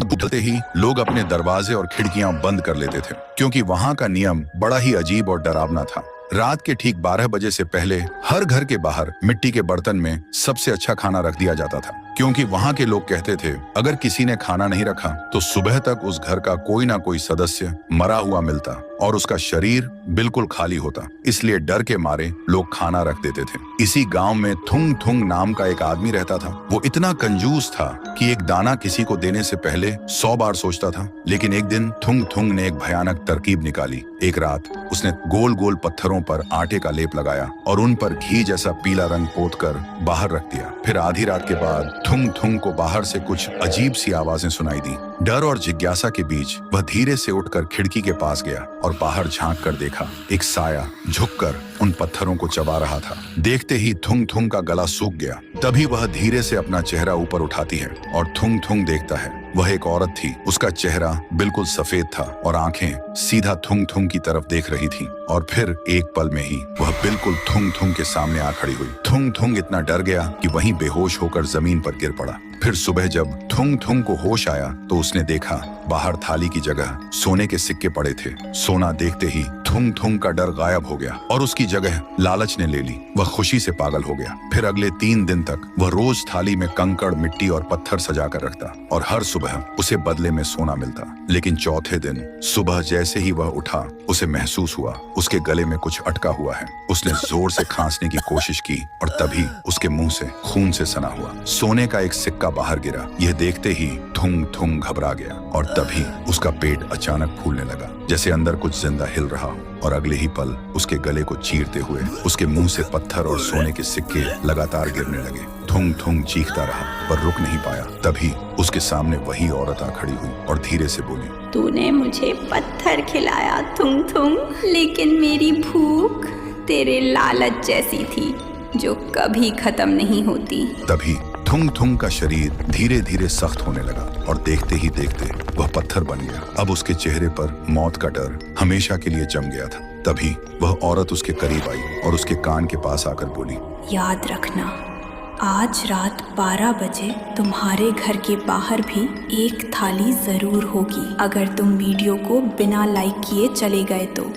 ढलते ही लोग अपने दरवाजे और खिड़कियां बंद कर लेते थे, क्योंकि वहां का नियम बड़ा ही अजीब और डरावना था। रात के ठीक 12 बजे से पहले हर घर के बाहर मिट्टी के बर्तन में सबसे अच्छा खाना रख दिया जाता था, क्योंकि वहां के लोग कहते थे अगर किसी ने खाना नहीं रखा तो सुबह तक उस घर का कोई ना कोई सदस्य मरा हुआ मिलता और उसका शरीर बिल्कुल खाली होता। इसलिए डर के मारे लोग खाना रख देते थे। इसी गांव में थुंग थुंग नाम का एक आदमी रहता था। वो इतना कंजूस था कि एक दाना किसी को देने से पहले 100 बार सोचता था। लेकिन एक दिन थुंग थुंग ने एक भयानक तरकीब निकाली। एक रात उसने गोल गोल पत्थरों पर आटे का लेप लगाया और उन पर घी जैसा पीला रंग पोतकर बाहर रख दिया। फिर आधी रात के बाद थुंग थुंग को बाहर से कुछ अजीब सी आवाजें सुनाई दी। डर और जिज्ञासा के बीच वह धीरे से उठकर खिड़की के पास गया और बाहर झांक कर देखा। एक साया झुककर उन पत्थरों को चबा रहा था। देखते ही थुंग थुंग का गला सूख गया। तभी वह धीरे से अपना चेहरा ऊपर उठाती है और थुंग थुंग देखता है। वह एक औरत थी। उसका चेहरा बिल्कुल सफेद था और आंखें सीधा थुंग थुंग की तरफ देख रही थी। और फिर एक पल में ही वह बिल्कुल थुंग थुंग के सामने आ खड़ी हुई। थुंग थुंग इतना डर गया कि वहीं बेहोश होकर जमीन पर गिर पड़ा। फिर सुबह जब थुंग थुंग को होश आया तो उसने देखा बाहर थाली की जगह सोने के सिक्के पड़े थे। सोना देखते ही थुंग थुंग का डर गायब हो गया और उसकी जगह लालच ने ले ली। वह खुशी से पागल हो गया। फिर अगले 3 दिन तक वह रोज थाली में कंकड़, मिट्टी और पत्थर सजा कर रखता और हर सुबह उसे बदले में सोना मिलता। लेकिन चौथे दिन सुबह जैसे ही वह उठा, उसे महसूस हुआ उसके गले में कुछ अटका हुआ है। उसने जोर से खांसने की कोशिश की और तभी उसके मुंह से खून से सना हुआ सोने का एक सिक्का बाहर गिरा। यह देखते ही थुंग थुंग घबरा गया और तभी उसका पेट अचानक फूलने लगा, जैसे अंदर कुछ जिंदा हिल रहा हो। और अगले ही पल उसके गले को चीरते हुए उसके मुंह से पत्थर और सोने के सिक्के लगातार गिरने लगे। थुंग थुंग चीखता रहा पर रुक नहीं पाया। तभी उसके सामने वही औरत आ खड़ी हुई और धीरे से बोली, तूने मुझे पत्थर खिलाया थुंग थुंग, लेकिन मेरी भूख तेरे लालच जैसी थी जो कभी खत्म नहीं होती। तभी थुंग थुंग का शरीर धीरे धीरे सख्त होने लगा और देखते ही देखते वह पत्थर बन गया। अब उसके चेहरे पर मौत का डर हमेशा के लिए जम गया था। तभी वह औरत उसके करीब आई और उसके कान के पास आकर बोली, याद रखना, आज रात 12 बजे तुम्हारे घर के बाहर भी एक थाली जरूर होगी, अगर तुम वीडियो को बिना लाइक किए चले गए तो।